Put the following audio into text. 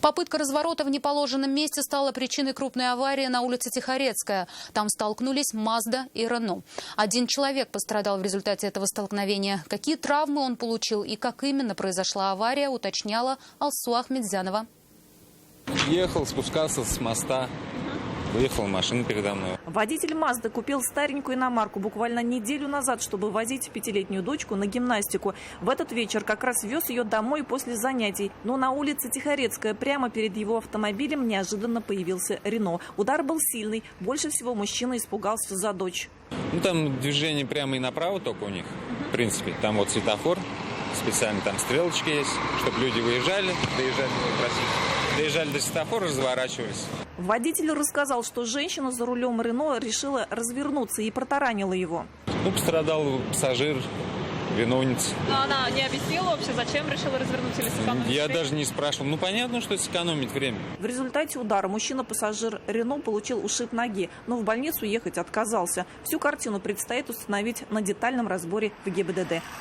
Попытка разворота в неположенном месте стала причиной крупной аварии на улице Тихорецкая. Там столкнулись Мазда и Рено. Один человек пострадал в результате этого столкновения. Какие травмы он получил и как именно произошла авария, уточняла Алсу Ахмедзянова. Ехал, спускался с моста. Выехала машина передо мной. Водитель Мазды купил старенькую иномарку буквально неделю назад, чтобы возить пятилетнюю дочку на гимнастику. В этот вечер как раз вез ее домой после занятий. Но на улице Тихорецкая прямо перед его автомобилем неожиданно появился Рено. Удар был сильный. Больше всего мужчина испугался за дочь. Там движение прямо и направо только у них. В принципе, там вот светофор. Специально там стрелочки есть, чтобы люди выезжали, доезжали до светофора, разворачивались. Водитель рассказал, что женщина за рулем Рено решила развернуться и протаранила его. Пострадал пассажир, виновница. Но она не объяснила вообще, зачем решила развернуться или сэкономить? Я даже не спрашивал. Понятно, что сэкономить время. В результате удара мужчина-пассажир Рено получил ушиб ноги, но в больницу ехать отказался. Всю картину предстоит установить на детальном разборе в ГИБДД.